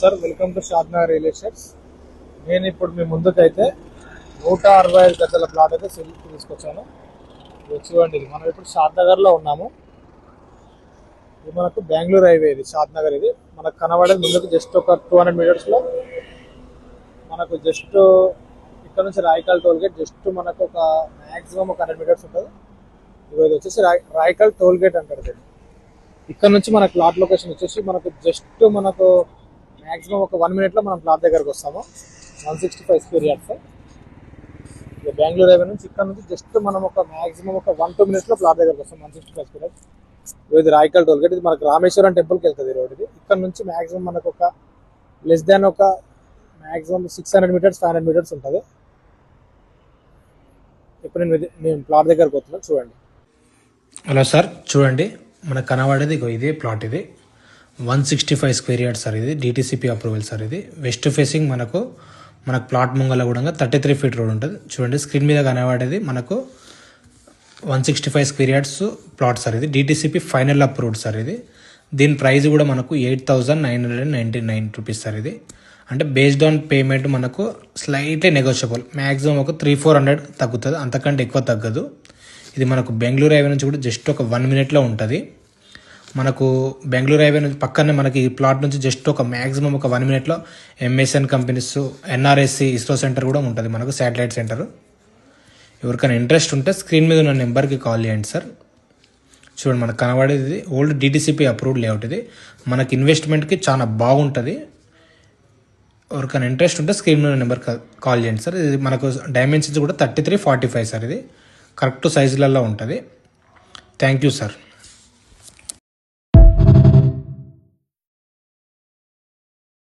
Sir welcome to Shadnagar real estates. నేను ఇప్పుడు మీ ముందుకైతే 165 గజాల ప్లాట్ అయితే సేల్కి తీసుకొచ్చాను. ఇది చూడండి, ఇది మనం ఇప్పుడు షాద్నగర్లో ఉన్నాము. ఇది మనకు బెంగళూరు హైవే, ఇది షాద్నగర్. ఇది మనకు కనబడేది ముందుకు జస్ట్ ఒక 200 మీటర్స్లో మనకు జస్ట్ ఇక్కడ నుంచి రాయకాల్ టోల్ గేట్ జస్ట్ మనకు ఒక మ్యాక్సిమం ఒక 100 మీటర్స్ ఉంటుంది. ఇది వచ్చేసి రాయకాల్ టోల్ గేట్ అంటారు. ఇక్కడ నుంచి మన ప్లాట్ లొకేషన్ వచ్చేసి మనకు జస్ట్ మనకు మ్యాక్సిమం ఒక 1 మినిట్లో మనం ప్లాట్ దగ్గరకు వస్తాము. 165 స్క్వేర్ యార్డ్స్. ఇక బెంగళూరు హైవే నుంచి ఇక్కడ నుంచి జస్ట్ మనం ఒక మ్యాక్సిమం ఒక 1-2 మినిట్స్లో ప్లాట్ దగ్గరకు వస్తాం. 165 స్క్వేర్ యార్డ్స్. ఇది రాయకల్ టోల్ గేట్. ఇది మనకు రామేశ్వరం టెంపుల్కి వెళ్తుంది రోడ్. ఇది ఇక్కడ నుంచి మ్యాక్సిమం మనకు ఒక లెస్ దాన్ ఒక మ్యాక్సిమం 600 మీటర్స్ 500 మీటర్స్ ఉంటుంది. ఇప్పుడు నేను ప్లాట్ దగ్గరకు వస్తున్నాను, చూడండి. హలో సార్, చూడండి మనకు కనబడేది ఇదే ప్లాట్. ఇది 165 స్క్వేర్ యార్డ్స్ సార్. ఇది డిటిసిపి అప్రూవల్ సార్. ఇది వెస్ట్ ఫేసింగ్ మనకు ప్లాట్ ముంగల కూడా 33 ఫీట్ రోడ్ ఉంటుంది. చూడండి స్క్రీన్ మీద కనబడేది మనకు 165 స్క్వేర్ యార్డ్స్ ప్లాట్ సార్. ఇది డిటిసిపి ఫైనల్ అప్రూవ్డ్ సార్. ఇది దీని ప్రైస్ కూడా మనకు 8,999 రూపీస్ సార్. ఇది అంటే బేస్డ్ ఆన్ పేమెంట్ మనకు స్లైట్లీ నెగోషియబుల్, మ్యాక్సిమం ఒక 300-400 తగ్గుతుంది, అంతకంటే ఎక్కువ తగ్గదు. ఇది మనకు బెంగళూరు హైవే నుంచి కూడా జస్ట్ ఒక 1 మినిట్లో ఉంటుంది. మనకు బెంగళూరు హైవే నుంచి పక్కనే మనకి ఈ ప్లాట్ నుంచి జస్ట్ ఒక మ్యాక్సిమం ఒక 1 మినిట్లో MSN companies, NRSC, ISRO centre కూడా ఉంటుంది మనకు, శాటిలైట్ సెంటర్. ఎవరికైనా ఇంట్రెస్ట్ ఉంటే స్క్రీన్ మీద ఉన్న నెంబర్కి కాల్ చేయండి సార్. చూడండి మనకు కనబడేది ఓల్డ్ డిటిసిపి అప్రూవ్డ్ లేఅవుట్. ఇది మనకి ఇన్వెస్ట్మెంట్కి చాలా బాగుంటుంది. ఎవరికైనా ఇంట్రెస్ట్ ఉంటే స్క్రీన్ మీద నెంబర్ కాల్ చేయండి సార్. ఇది మనకు డైమెన్షన్స్ కూడా 33-45 సార్. ఇది కరెక్ట్ సైజులలో ఉంటుంది. Thank you sir.